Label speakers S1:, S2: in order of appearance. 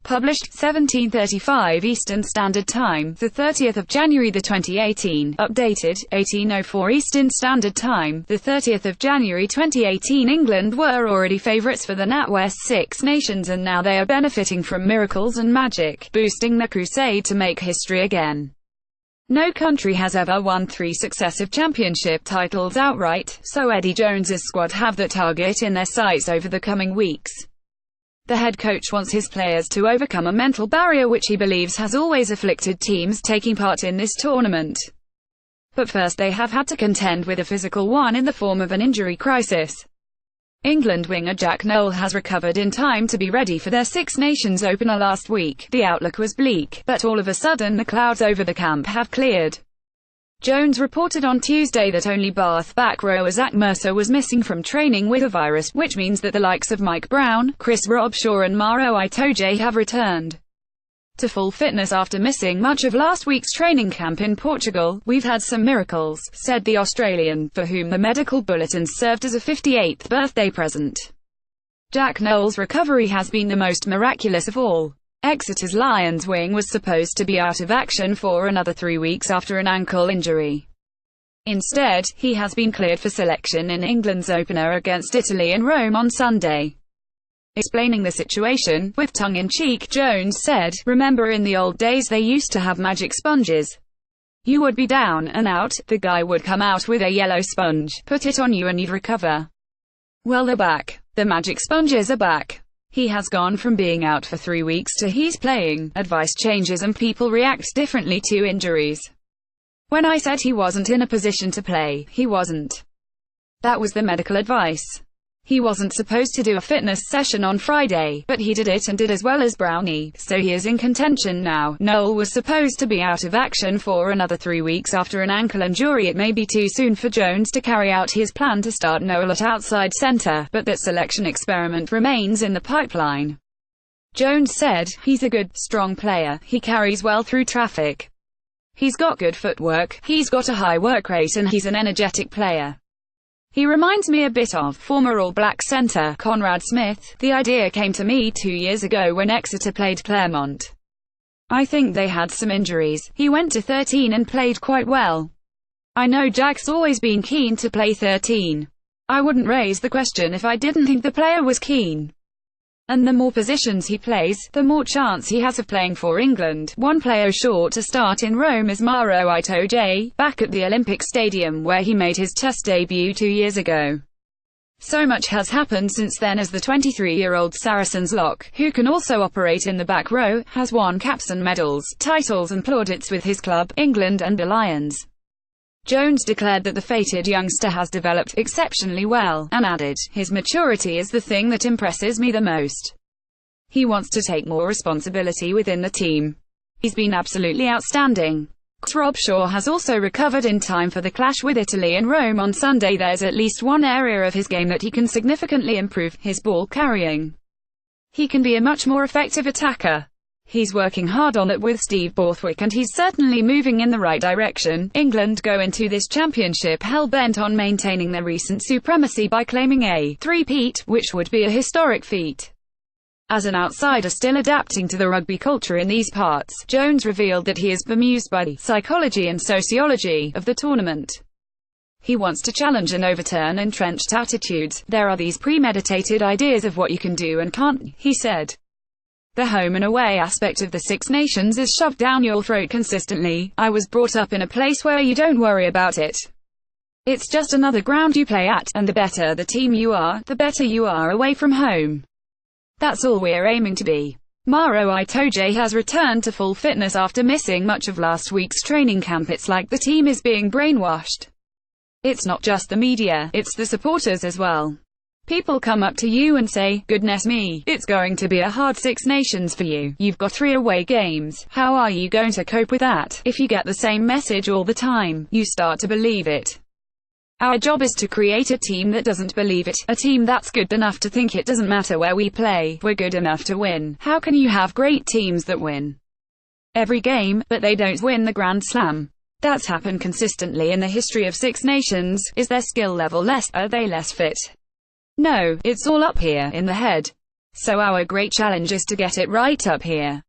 S1: Published 17:35 Eastern Standard Time, the 30th of January 2018. Updated 18:04 Eastern Standard Time, the 30th of January 2018. England were already favourites for the NatWest Six Nations, and now they are benefiting from miracles and magic, boosting their crusade to make history again. No country has ever won 3 successive championship titles outright, so Eddie Jones's squad have that target in their sights over the coming weeks. The head coach wants his players to overcome a mental barrier which he believes has always afflicted teams taking part in this tournament. But first they have had to contend with a physical one in the form of an injury crisis. England winger Jack Nowell has recovered in time to be ready for their Six Nations opener last week. The outlook was bleak, but all of a sudden the clouds over the camp have cleared. Jones reported on Tuesday that only Bath back rower Zach Mercer was missing from training with a virus, which means that the likes of Mike Brown, Chris Robshaw and Maro Itoje have returned to full fitness after missing much of last week's training camp in Portugal. "We've had some miracles," said the Australian, for whom the medical bulletins served as a 58th birthday present. Jack Nowell's recovery has been the most miraculous of all. Exeter's Lions wing was supposed to be out of action for another 3 weeks after an ankle injury. Instead, he has been cleared for selection in England's opener against Italy in Rome on Sunday. Explaining the situation, with tongue-in-cheek, Jones said, "Remember in the old days they used to have magic sponges? You would be down and out, the guy would come out with a yellow sponge, put it on you and you'd recover. Well, they're back. The magic sponges are back." He has gone from being out for 3 weeks to he's playing. Advice changes and people react differently to injuries. "When I said he wasn't in a position to play, he wasn't. That was the medical advice. He wasn't supposed to do a fitness session on Friday, but he did it and did as well as Brownie, so he is in contention now." Nowell was supposed to be out of action for another 3 weeks after an ankle injury. It may be too soon for Jones to carry out his plan to start Nowell at outside centre, but that selection experiment remains in the pipeline. Jones said, "He's a good, strong player, he carries well through traffic. He's got good footwork, he's got a high work rate and he's an energetic player. He reminds me a bit of former All Black centre Conrad Smith. The idea came to me 2 years ago when Exeter played Claremont. I think they had some injuries. He went to 13 and played quite well. I know Jack's always been keen to play 13. I wouldn't raise the question if I didn't think the player was keen. And the more positions he plays, the more chance he has of playing for England." One player short to start in Rome is Maro Itoje, back at the Olympic Stadium where he made his Test debut 2 years ago. So much has happened since then, as the 23-year-old Saracens lock, who can also operate in the back row, has won caps and medals, titles and plaudits with his club, England and the Lions. Jones declared that the fated youngster has developed exceptionally well, and added, "His maturity is the thing that impresses me the most. He wants to take more responsibility within the team. He's been absolutely outstanding." Robshaw has also recovered in time for the clash with Italy in Rome on Sunday. There's at least one area of his game that he can significantly improve: his ball carrying. He can be a much more effective attacker. He's working hard on it with Steve Borthwick and he's certainly moving in the right direction. England go into this championship hell-bent on maintaining their recent supremacy by claiming a three-peat, which would be a historic feat. As an outsider still adapting to the rugby culture in these parts, Jones revealed that he is bemused by the psychology and sociology of the tournament. He wants to challenge and overturn entrenched attitudes. "There are these premeditated ideas of what you can do and can't," he said. "The home and away aspect of the Six Nations is shoved down your throat consistently. I was brought up in a place where you don't worry about it. It's just another ground you play at, and the better the team you are, the better you are away from home. That's all we're aiming to be." Maro Itoje has returned to full fitness after missing much of last week's training camp. "It's like the team is being brainwashed. It's not just the media, it's the supporters as well. People come up to you and say, 'Goodness me, it's going to be a hard Six Nations for you. You've got 3 away games. How are you going to cope with that?' If you get the same message all the time, you start to believe it. Our job is to create a team that doesn't believe it, a team that's good enough to think it doesn't matter where we play, we're good enough to win." How can you have great teams that win every game, but they don't win the Grand Slam? That's happened consistently in the history of Six Nations. Is their skill level less? Are they less fit? No, it's all up here, in the head. So our great challenge is to get it right up here.